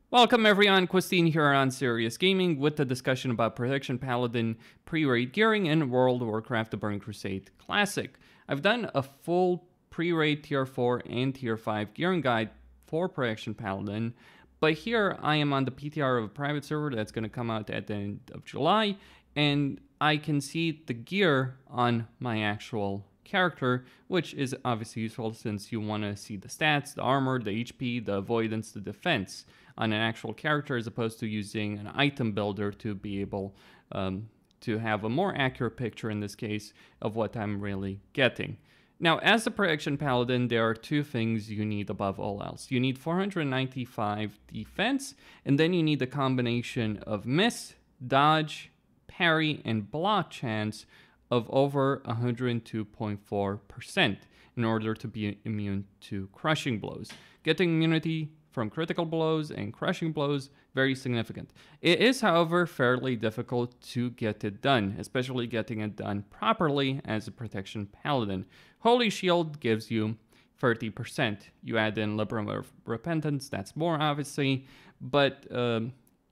Welcome everyone, Christine here on Serious Gaming with the discussion about Protection Paladin pre-raid gearing in World of Warcraft The Burning Crusade Classic. I've done a full pre-raid tier 4 and tier 5 gearing guide for Protection Paladin, but here I am on the PTR of a private server that's going to come out at the end of July, and I can see the gear on my actual character, which is obviously useful since you want to see the stats, the armor, the HP, the avoidance, the defense on an actual character, as opposed to using an item builder to be able to have a more accurate picture in this case of what I'm really getting. Now, as a Protection Paladin, there are two things you need above all else. You need 495 defense, and then you need a combination of miss, dodge, parry, and block chance of over 102.4% in order to be immune to crushing blows. Getting immunity from critical blows and crushing blows, very significant. It is, however, fairly difficult to get it done, especially getting it done properly as a Protection Paladin. Holy Shield gives you 30%. You add in Libram of Repentance, that's more obviously, but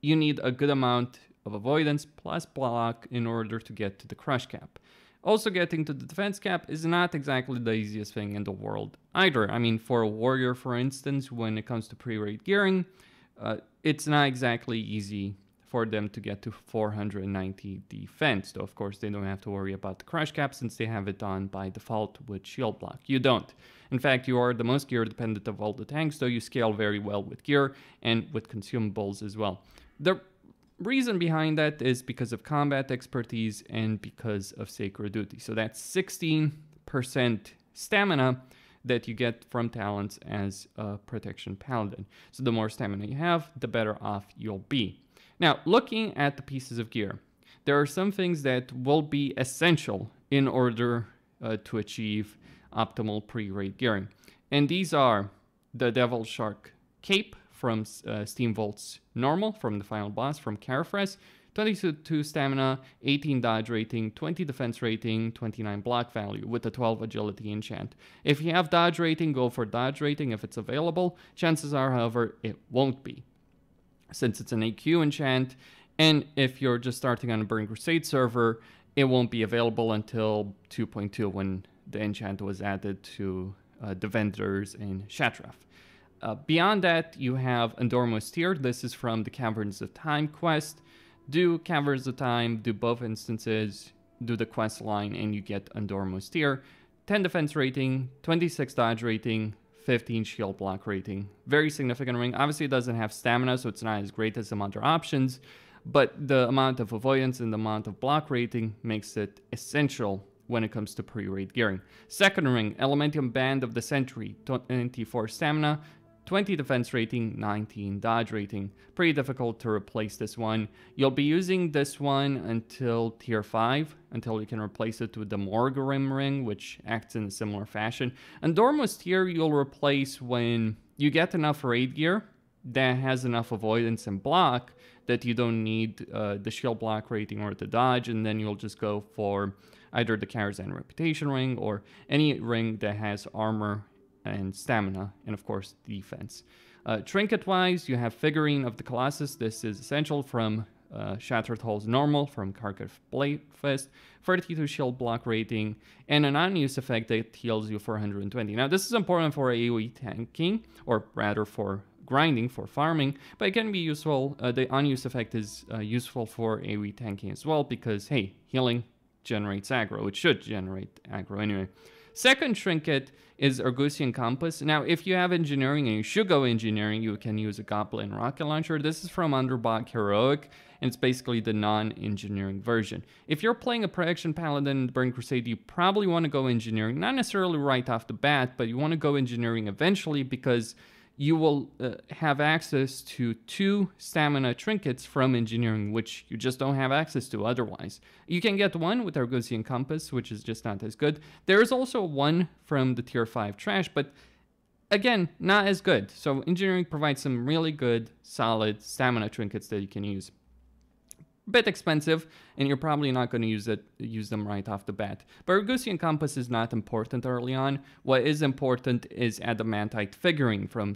you need a good amount of avoidance plus block in order to get to the crush cap. Also, getting to the defense cap is not exactly the easiest thing in the world either. I mean, for a warrior, for instance, when it comes to pre-raid gearing, it's not exactly easy for them to get to 490 defense. Though, of course, they don't have to worry about the crush cap since they have it on by default with shield block. You don't. In fact, you are the most gear dependent of all the tanks, though you scale very well with gear and with consumables as well. The reason behind that is because of combat expertise and because of sacred duty. So that's 16% stamina that you get from talents as a Protection Paladin. So the more stamina you have, the better off you'll be. Now, looking at the pieces of gear, there are some things that will be essential in order to achieve optimal pre-raid gearing. And these are the Devil Shark Cape from Steamvolt's Normal, from the final boss, from Carafres, 22 stamina, 18 dodge rating, 20 defense rating, 29 block value with a 12 agility enchant. If you have dodge rating, go for dodge rating if it's available. Chances are, however, it won't be, since it's an AQ enchant, and if you're just starting on a Burning Crusade server, it won't be available until 2.2 when the enchant was added to the vendors in Shatraf. Beyond that, you have Endormous Tier. This is from the Caverns of Time quest. Do Caverns of Time, do both instances, do the quest line, and you get Endormous Tier. 10 defense rating, 26 dodge rating, 15 shield block rating. Very significant ring. Obviously, it doesn't have stamina, so it's not as great as some other options, but the amount of avoidance and the amount of block rating makes it essential when it comes to pre-raid gearing. Second ring, Elementium Band of the Century, 24 stamina, 20 defense rating, 19 dodge rating. Pretty difficult to replace this one. You'll be using this one until tier 5, until you can replace it with the Morgrim ring, which acts in a similar fashion. Endormous Tier you'll replace when you get enough raid gear that has enough avoidance and block that you don't need the shield block rating or the dodge, and then you'll just go for either the Karazhan Reputation ring or any ring that has armor and stamina, and of course defense. Trinket-wise, you have Figurine of the Colossus. This is essential from Shattered Hull's Normal, from Kharkiv Bladefist, 32 shield block rating, and an unused effect that heals you for 120. Now, this is important for AoE tanking, or rather for grinding, for farming, but it can be useful. The unused effect is useful for AoE tanking as well, because, hey, healing generates aggro. It should generate aggro anyway. Second trinket is our Gaussian Compass. Now, if you have engineering, and you should go engineering, you can use a Goblin rocket launcher. This is from Underbog Heroic, and it's basically the non-engineering version. If you're playing a Protection Paladin in Burning Crusade, you probably want to go engineering. Not necessarily right off the bat, but you want to go engineering eventually, because you will have access to 2 stamina trinkets from engineering, which you just don't have access to otherwise. You can get one with our Gaussian Compass, which is just not as good. There is also one from the tier 5 trash, but again, not as good. So engineering provides some really good, solid stamina trinkets that you can use. bit expensive, and you're probably not going to use them right off the bat. But Gaussian Compass is not important early on. What is important is Adamantite Figurine from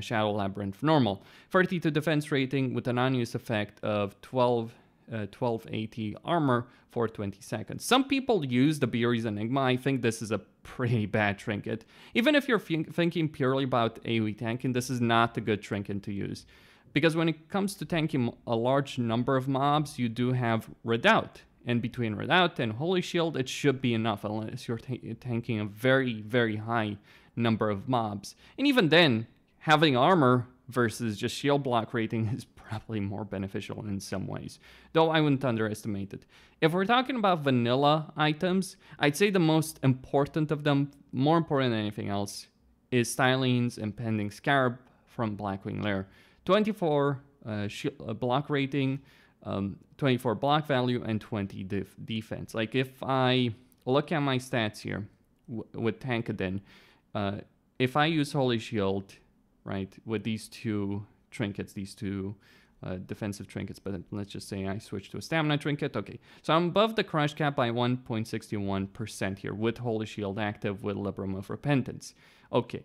Shadow Labyrinth Normal. 32 defense rating with a non-use effect of 1280 armor for 20 seconds. Some people use the BiS Enigma. I think this is a pretty bad trinket. Even if you're thinking purely about AoE tanking, this is not a good trinket to use. Because when it comes to tanking a large number of mobs, you do have Redoubt. And between Redoubt and Holy Shield, it should be enough unless you're tanking a very, very high number of mobs. And even then, having armor versus just shield block rating is probably more beneficial in some ways. Though I wouldn't underestimate it. If we're talking about vanilla items, I'd say the most important of them, more important than anything else, is Stylene's Impending Scarab from Blackwing Lair. 24 block rating, 24 block value, and 20 defense. Like if I look at my stats here with Tankadin, if I use Holy Shield, right, with these two trinkets, these two defensive trinkets, but let's just say I switch to a stamina trinket. Okay, so I'm above the crush cap by 1.61% here with Holy Shield active with Libram of Repentance. Okay,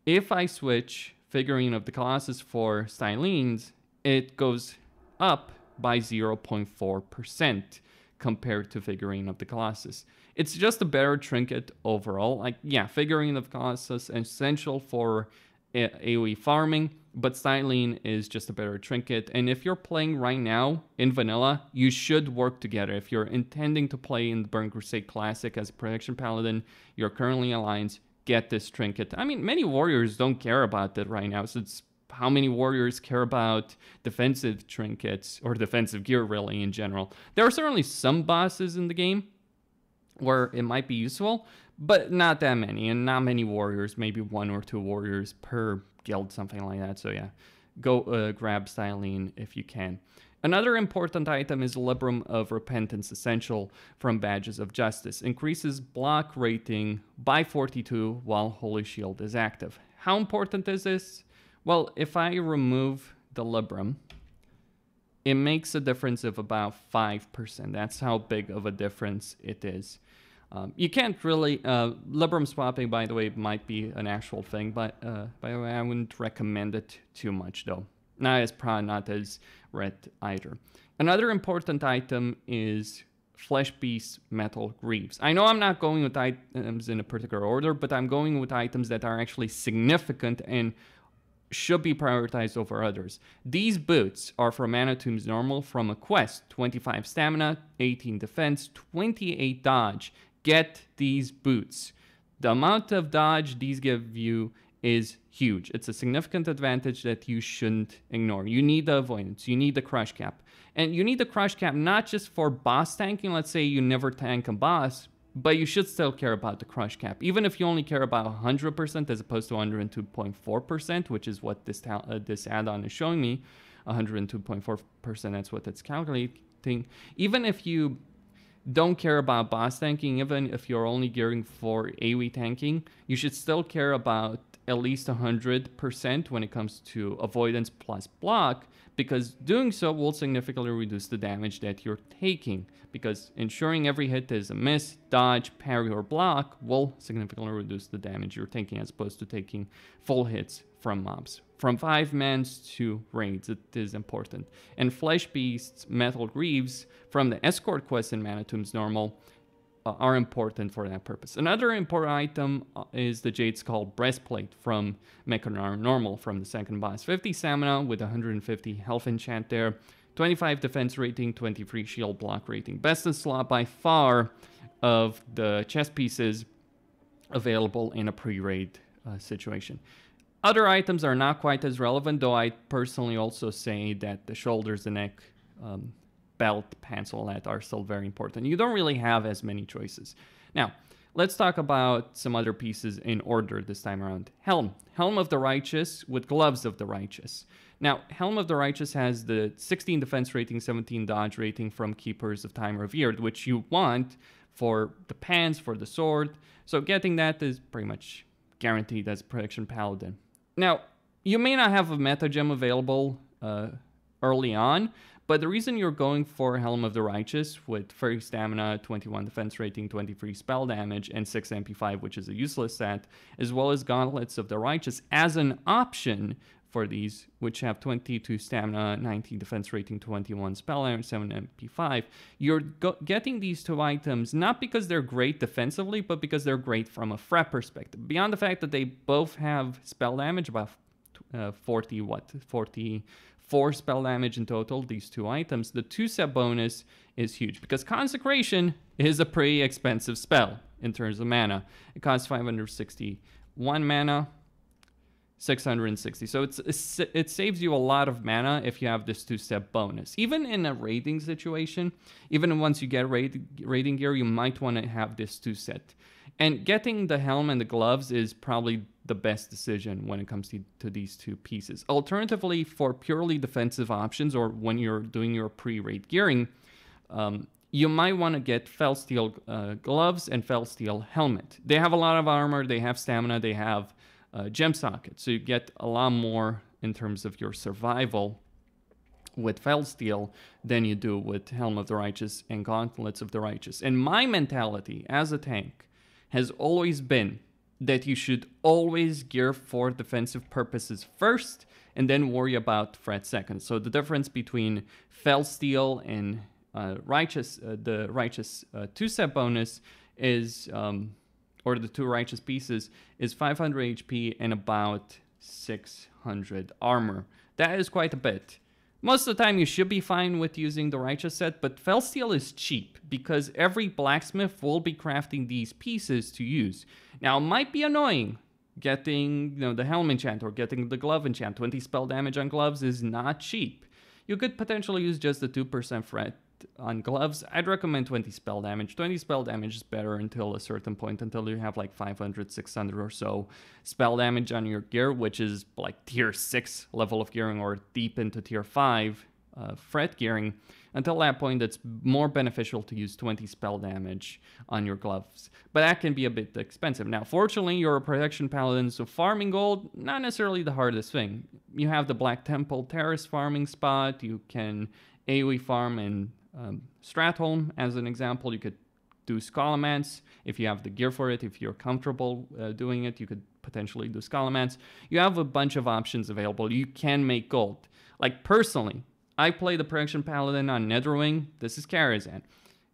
if I switch Figurine of the Colossus for Stylene's, it goes up by 0.4% compared to Figurine of the Colossus. It's just a better trinket overall. Like, yeah, Figurine of the Colossus is essential for AoE farming, but Stylene is just a better trinket. And if you're playing right now in vanilla, you should work together. If you're intending to play in the Burning Crusade Classic as a Protection Paladin, you're currently Alliance, get this trinket. I mean, many warriors don't care about that right now, so it's how many warriors care about defensive trinkets or defensive gear really in general. There are certainly some bosses in the game where it might be useful, but not that many, and not many warriors, maybe 1 or 2 warriors per guild, something like that. So yeah, go grab Stylene if you can. Another important item is Libram of Repentance Essential from Badges of Justice. Increases block rating by 42 while Holy Shield is active. How important is this? Well, if I remove the Libram, it makes a difference of about 5%. That's how big of a difference it is. You can't really... Libram swapping, by the way, might be an actual thing, but by the way, I wouldn't recommend it too much, though. Probably not as red either. Another important item is Flesh Beast Metal Greaves. I know I'm not going with items in a particular order, but I'm going with items that are actually significant and should be prioritized over others. These boots are from Anatome's Normal from a quest. 25 stamina, 18 defense, 28 dodge. Get these boots. The amount of dodge these give you is huge. It's a significant advantage that you shouldn't ignore. You need the avoidance, you need the crush cap. And you need the crush cap not just for boss tanking, let's say you never tank a boss, but you should still care about the crush cap. Even if you only care about 100% as opposed to 102.4%, which is what this add-on is showing me, 102.4%, that's what it's calculating. Even if you don't care about boss tanking, even if you're only gearing for AoE tanking, you should still care about at least 100% when it comes to avoidance plus block, because doing so will significantly reduce the damage that you're taking, because ensuring every hit is a miss, dodge, parry, or block will significantly reduce the damage you're taking as opposed to taking full hits from mobs. From 5-mans to raids, it is important. And Flesh Beast's Metal Greaves from the Escort quest in Manitoum's Normal are important for that purpose. Another important item is the Jade Skull Breastplate from Mechanar Normal from the second boss. 50 stamina with 150 health enchant there, 25 defense rating, 23 shield block rating. Best in slot by far of the chest pieces available in a pre-raid situation. Other items are not quite as relevant, though I personally also say that the shoulders, the neck, belt, pants, all that are still very important. You don't really have as many choices. Now, let's talk about some other pieces in order this time around. Helm. Helm of the Righteous with Gloves of the Righteous. Now, Helm of the Righteous has the 16 defense rating, 17 dodge rating from Keepers of Time Revered, which you want for the pants, for the sword. So getting that is pretty much guaranteed as a Protection Paladin. Now, you may not have a meta gem available early on, But the reason you're going for Helm of the Righteous with 30 stamina, 21 defense rating, 23 spell damage, and 6 MP5, which is a useless stat, as well as Gauntlets of the Righteous as an option for these, which have 22 stamina, 19 defense rating, 21 spell damage, 7 MP5, you're getting these two items not because they're great defensively, but because they're great from a threat perspective. Beyond the fact that they both have spell damage, about 44 spell damage in total, these two items, the 2-step bonus is huge because Consecration is a pretty expensive spell in terms of mana. It costs 561 mana, 660. So it saves you a lot of mana if you have this 2-step bonus. Even in a raiding situation, even once you get raiding gear, you might want to have this 2-set. And getting the helm and the gloves is probably the best decision when it comes to these two pieces. Alternatively, for purely defensive options or when you're doing your pre-raid gearing, you might want to get Fel Steel Gloves and Fel Steel Helmet. They have a lot of armor, they have stamina, they have gem sockets, so you get a lot more in terms of your survival with Fel Steel than you do with Helm of the Righteous and Gauntlets of the Righteous. And my mentality as a tank has always been that you should always gear for defensive purposes first and then worry about threat second. So the difference between Fel Steel and the Righteous 2-step bonus is or the 2 righteous pieces, is 500 HP and about 600 armor. That is quite a bit. Most of the time you should be fine with using the righteous set, but Fel Steel is cheap because every blacksmith will be crafting these pieces to use. Now, it might be annoying getting the helm enchant or getting the glove enchant. 20 spell damage on gloves is not cheap. You could potentially use just the 2% threat on gloves. I'd recommend 20 spell damage. 20 spell damage is better until a certain point, until you have like 500, 600 or so spell damage on your gear, which is like tier 6 level of gearing or deep into tier 5 threat gearing. Until that point, it's more beneficial to use 20 spell damage on your gloves. But that can be a bit expensive. Now, fortunately, you're a protection paladin, so farming gold, not necessarily the hardest thing. You have the Black Temple Terrace farming spot. You can AoE farm in Stratholme, as an example. You could do Scholomance if you have the gear for it. If you're comfortable doing it, you could potentially do Scholomance. You have a bunch of options available. You can make gold. Like, personally, I play the Protection Paladin on Netherwing. This is Karazhan.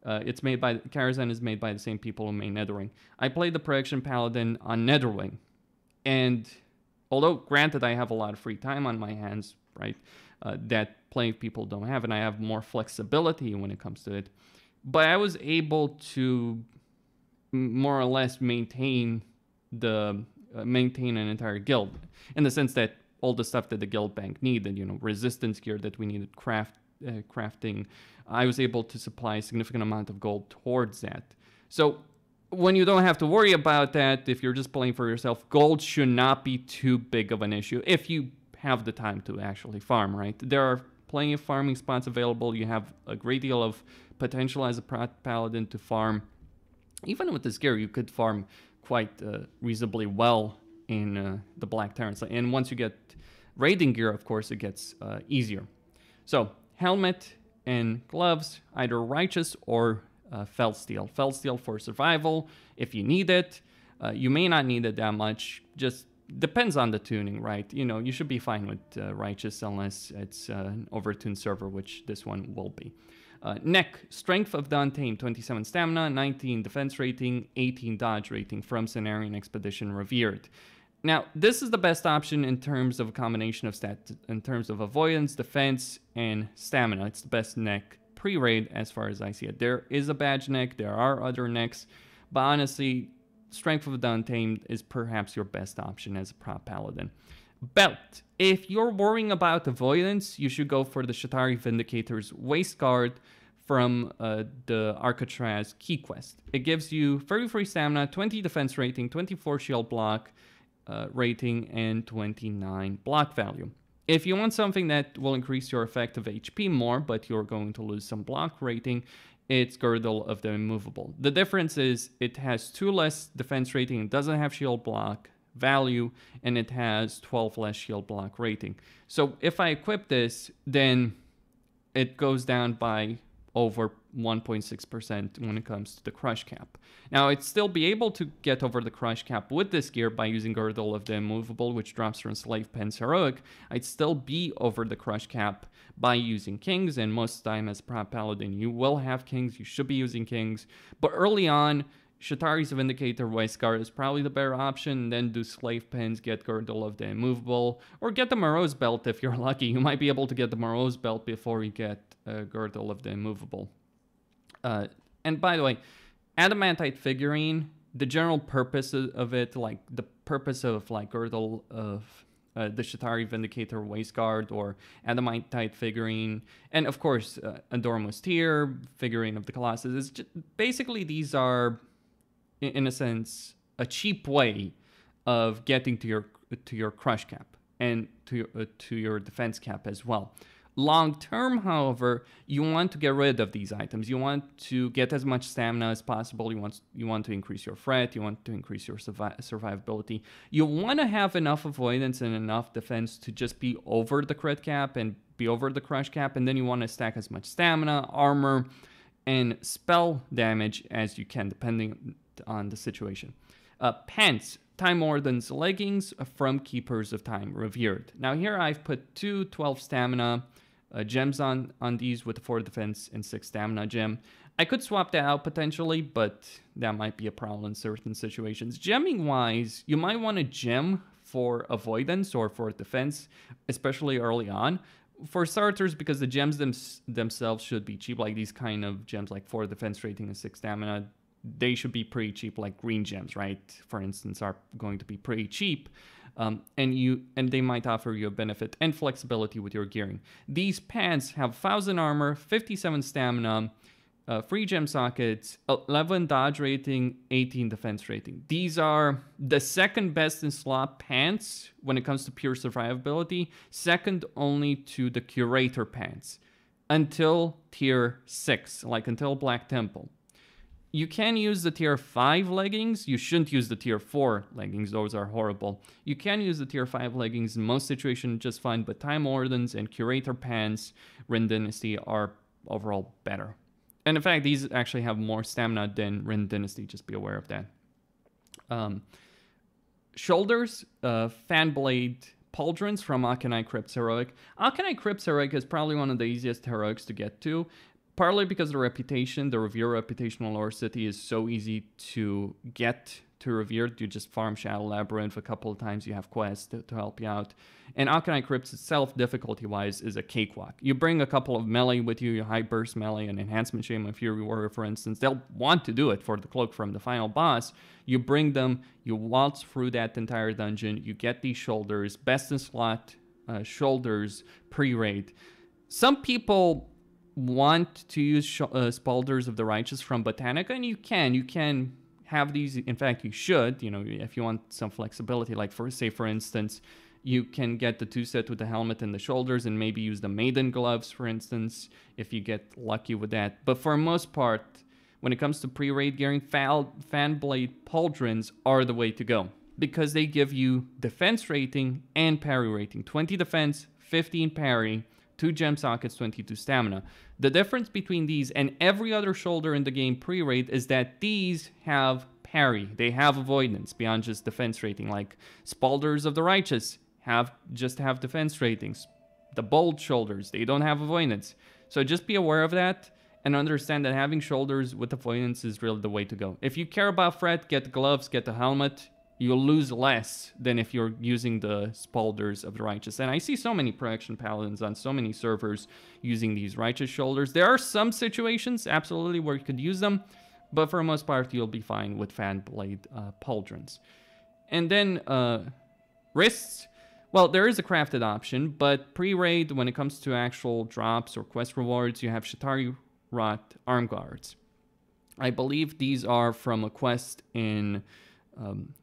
Karazhan is made by the same people who made Netherwing. I play the Protection Paladin on Netherwing. And although, granted, I have a lot of free time on my hands, right, that plenty of people don't have, and I have more flexibility when it comes to it. But I was able to more or less maintain an entire guild, in the sense that all the stuff that the guild bank needed, resistance gear that we needed crafting, I was able to supply a significant amount of gold towards that. So when you don't have to worry about that, if you're just playing for yourself, gold should not be too big of an issue if you have the time to actually farm, right? There are plenty of farming spots available. You have a great deal of potential as a paladin to farm. Even with this gear, you could farm quite reasonably well in the Black Terrace. And once you get raiding gear, of course, it gets easier. So, helmet and gloves, either righteous or Fel Steel. Fel Steel for survival, if you need it. You may not need it that much, just depends on the tuning, right? You should be fine with righteous unless it's an overtuned server, which this one will be. Neck, Strength of the Untamed, 27 stamina, 19 defense rating, 18 dodge rating from Cenarian Expedition Revered. Now, this is the best option in terms of a combination of stats, in terms of avoidance, defense, and stamina. It's the best neck pre-raid as far as I see it. There is a badge neck, there are other necks, but honestly, Strength of the Untamed is perhaps your best option as a prop paladin. Belt. If you're worrying about avoidance, you should go for the Shatari Vindicator's Waist Guard from the Arcatraz Key Quest. It gives you 33 stamina, 20 defense rating, 24 shield block rating, and 29 block value. If you want something that will increase your effective HP more, but you're going to lose some block rating, it's Girdle of the Immovable. The difference is it has 2 less defense rating, it doesn't have shield block value, and it has 12 less shield block rating. So if I equip this, then it goes down by over 1.6% when it comes to the crush cap. Now, I'd still be able to get over the crush cap with this gear by using Girdle of the Immovable, which drops from Slave Pen's Heroic. I'd still be over the crush cap by using Kings, and most of the time as Prop Paladin, you will have Kings, you should be using Kings. But early on, Shatari's Vindicator Waistguard is probably the better option. Then do Slave Pens, get Girdle of the Immovable, or get the Morose Belt if you're lucky. You might be able to get the Morose Belt before you get Girdle of the Immovable. And by the way, Adamantite figurine, the general purpose of it, like the purpose of like Girdle of the Shatari Vindicator Waistguard or Adamantite figurine, and of course Adormus Tear, figurine of the Colossus, is just, basically these are, in a sense, a cheap way of getting to your crush cap and to your defense cap as well. Long term, however, you want to get rid of these items. You want to get as much stamina as possible. You want to increase your fret. You want to increase your survivability. You want to have enough avoidance and enough defense to just be over the crit cap and be over the crush cap. And then you want to stack as much stamina, armor, and spell damage as you can, depending on the situation. Pants. Time Warden's leggings from Keepers of Time Revered. Now here I've put 2 12 stamina gems on these with 4 defense and 6 stamina gem. I could swap that out potentially, but that might be a problem in certain situations. Gemming wise, you might want to gem for avoidance or for defense, especially early on. For starters, because the gems themselves should be cheap, like these kind of gems like 4 defense rating and 6 stamina, they should be pretty cheap, like green gems, right? For instance, are going to be pretty cheap. And they might offer you a benefit and flexibility with your gearing. These pants have 1000 armor, 57 stamina, 3 gem sockets, 11 dodge rating, 18 defense rating. These are the second best in slot pants when it comes to pure survivability, second only to the Curator pants until tier 6, like until Black Temple. You can use the tier 5 leggings. You shouldn't use the tier 4 leggings. Those are horrible. You can use the tier 5 leggings in most situations just fine, but Time Wardens and Curator pants, Rin Dynasty, are overall better. And in fact, these actually have more stamina than Rin Dynasty. Just be aware of that. Shoulders, Fanblade Pauldrons from Aconite Crypt's Heroic. Aconite Crypt's Heroic is probably one of the easiest heroics to get to. Partly because the reputation, the Revere reputation on Lore City is so easy to get to Revere. You just farm Shadow Labyrinth a couple of times, you have quests to help you out. And Aconite Crypt itself, difficulty-wise, is a cakewalk. You bring a couple of melee with you, your High Burst melee and Enhancement Shaman Fury Warrior, for instance. They'll want to do it for the cloak from the final boss. You bring them, you waltz through that entire dungeon, you get these shoulders, best in slot shoulders pre-raid. Some people want to use Spalders of the Righteous from Botanica, and you can have these. In fact, you should, if you want some flexibility, like for instance, you can get the 2-set with the helmet and the shoulders and maybe use the Maiden Gloves, for instance, if you get lucky with that. But for the most part, when it comes to pre-raid gearing, Fanblade Pauldrons are the way to go because they give you defense rating and parry rating. 20 defense, 15 parry, 2 gem sockets, 22 stamina. The difference between these and every other shoulder in the game pre-raid is that these have parry. They have avoidance beyond just defense rating, like Spalders of the Righteous have defense ratings. The bold shoulders, they don't have avoidance. So just be aware of that and understand that having shoulders with avoidance is really the way to go. If you care about fret, get the gloves, get the helmet. You'll lose less than if you're using the Spalders of the Righteous. And I see so many Protection Paladins on so many servers using these Righteous shoulders. There are some situations, absolutely, where you could use them, but for the most part, you'll be fine with Fanblade Pauldrons. And then wrists. Well, there is a crafted option, but pre-raid, when it comes to actual drops or quest rewards, you have Shatari Rot Arm Guards. I believe these are from a quest in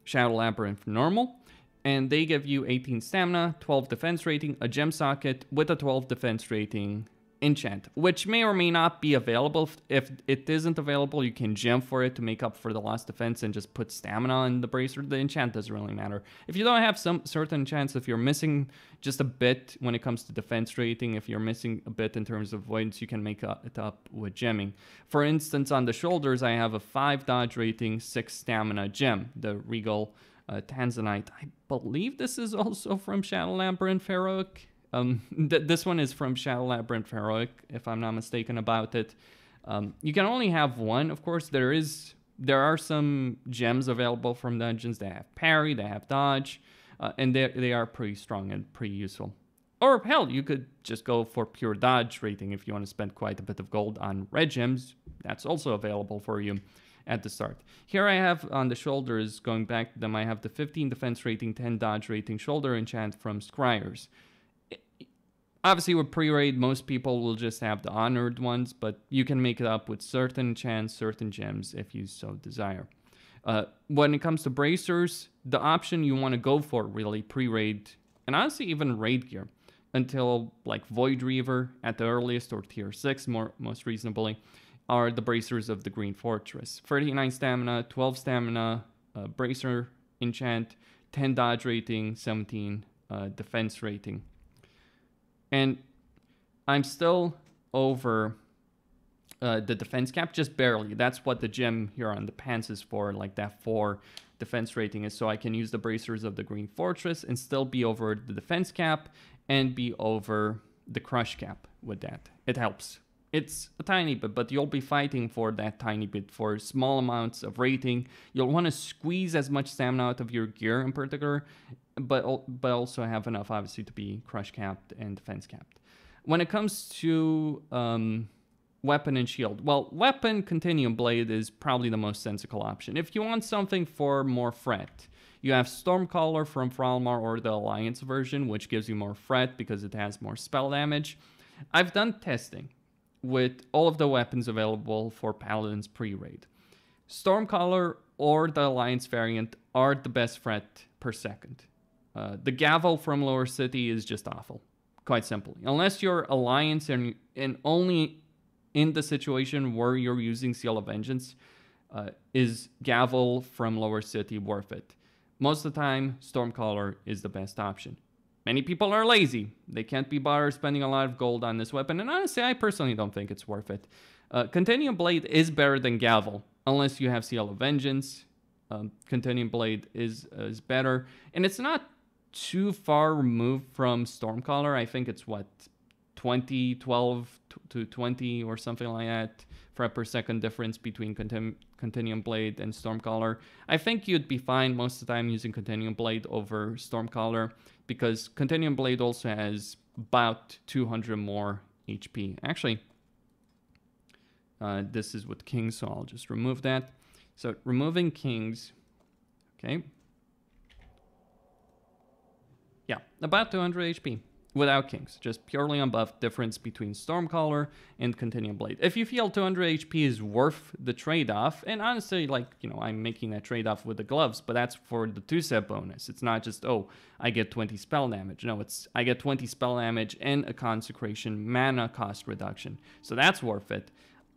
Shadow Labyrinth normal, and they give you 18 stamina, 12 defense rating, a gem socket with a 12 defense rating, enchant, which may or may not be available. If it isn't available, you can gem for it to make up for the lost defense and just put stamina on the bracer. The enchant doesn't really matter. If you don't have some certain enchants, if you're missing just a bit when it comes to defense rating, if you're missing a bit in terms of avoidance, you can make it up with gemming. For instance, on the shoulders, I have a 5 dodge rating, 6 stamina gem, the Regal Tanzanite. I believe this is also from Shadow Labyrinth Heroic. This one is from Shadow Labyrinth Heroic, if I'm not mistaken about it. You can only have one, of course. There are some gems available from dungeons that have parry, that have dodge, and they are pretty strong and pretty useful. Or hell, you could just go for pure dodge rating if you want to spend quite a bit of gold on red gems. That's also available for you at the start. Here I have on the shoulders, going back to them, I have the 15 defense rating, 10 dodge rating shoulder enchant from Scryers. Obviously, with pre-raid, most people will just have the honored ones, but you can make it up with certain enchants, certain gems, if you so desire. When it comes to bracers, the option you want to go for, really, pre-raid, and honestly, even raid gear, until, like, Void Reaver at the earliest, or Tier 6, most reasonably, are the bracers of the Green Fortress. 39 stamina, 12 stamina, bracer enchant, 10 dodge rating, 17 defense rating. And I'm still over the defense cap, just barely. That's what the gem here on the pants is for, like that 4 defense rating is, so I can use the bracers of the Green Fortress and still be over the defense cap and be over the crush cap with that. It helps. It's a tiny bit, but you'll be fighting for that tiny bit for small amounts of rating. You'll want to squeeze as much stamina out of your gear in particular, but also have enough, obviously, to be crush capped and defense capped. When it comes to weapon and shield, well, weapon Continuum Blade is probably the most sensible option. If you want something for more fret, you have Stormcaller from Thrallmar or the Alliance version, which gives you more fret because it has more spell damage. I've done testing with all of the weapons available for Paladins pre-raid. Stormcaller or the Alliance variant are the best fret per second. The Gavel from Lower City is just awful, quite simply. Unless you're Alliance and only in the situation where you're using Seal of Vengeance, is Gavel from Lower City worth it? Most of the time, Stormcaller is the best option. Many people are lazy. They can't be bothered spending a lot of gold on this weapon, and honestly, I personally don't think it's worth it. Continuum Blade is better than Gavel, unless you have Seal of Vengeance. Continuum Blade is better, and it's not too far removed from Stormcaller. I think it's, what, 12 to 20 or something like that, fret per second difference between Continuum Blade and Stormcaller. I think you'd be fine most of the time using Continuum Blade over Stormcaller, because Continuum Blade also has about 200 more HP. Actually, this is with Kings, so I'll just remove that. So removing Kings, okay. Yeah, about 200 HP without Kings, just purely on buff difference between Stormcaller and Continuum Blade. If you feel 200 HP is worth the trade-off, and honestly, like, you know, I'm making that trade-off with the gloves, but that's for the 2-step bonus. It's not just, oh, I get 20 spell damage. No, it's I get 20 spell damage and a consecration mana cost reduction. So that's worth it.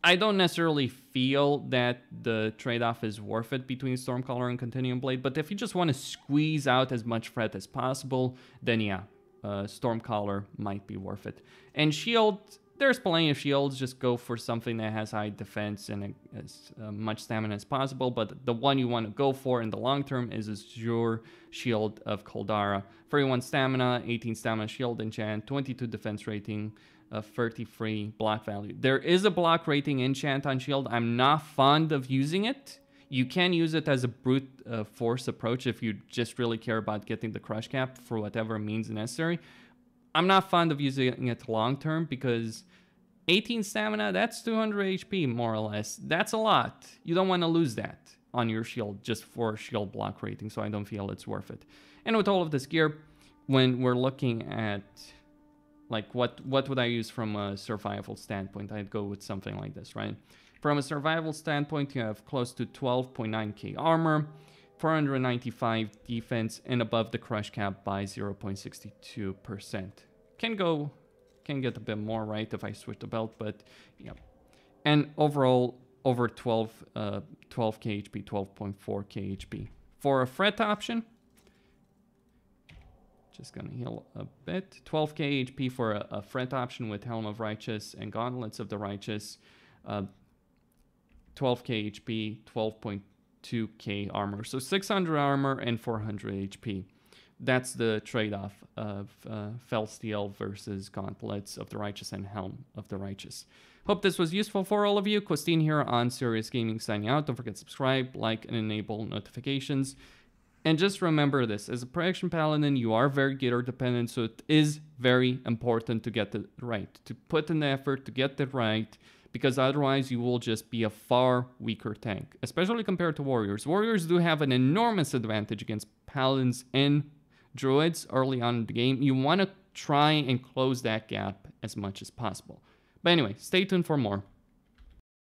I don't necessarily feel that the trade-off is worth it between Stormcaller and Continuum Blade, but if you just want to squeeze out as much fret as possible, then yeah, Stormcaller might be worth it. And shield, there's plenty of shields. Just go for something that has high defense and as much stamina as possible, but the one you want to go for in the long term is Azure Shield of Koldara. 31 stamina, 18 stamina shield enchant, 22 defense rating, 33 block value. There is a block rating enchant on shield. I'm not fond of using it. You can use it as a brute force approach if you just really care about getting the crush cap for whatever means necessary. I'm not fond of using it long term because 18 stamina, that's 200 HP more or less. That's a lot. You don't want to lose that on your shield just for shield block rating, so I don't feel it's worth it. And with all of this gear, when we're looking at like what would I use from a survival standpoint, I'd go with something like this, right? From a survival standpoint, you have close to 12.9k armor, 495 defense, and above the crush cap by 0.62%. Can go Can get a bit more right if I switch the belt, but yeah. And overall, over 12k HP, 12.4k HP. For a fret option, just gonna heal a bit. 12k HP for a fret option with Helm of Righteous and Gauntlets of the Righteous. 12k HP, 12.2k armor. So 600 armor and 400 HP. That's the trade-off of Fel Steel versus Gauntlets of the Righteous and Helm of the Righteous. Hope this was useful for all of you. Costin here on Serious Gaming signing out. Don't forget to subscribe, like, and enable notifications. And just remember this, as a protection paladin, you are very gear dependent, so it is very important to get it right, to put in the effort to get it right, because otherwise you will just be a far weaker tank, especially compared to warriors. Warriors do have an enormous advantage against paladins and druids early on in the game. You want to try and close that gap as much as possible. But anyway, stay tuned for more.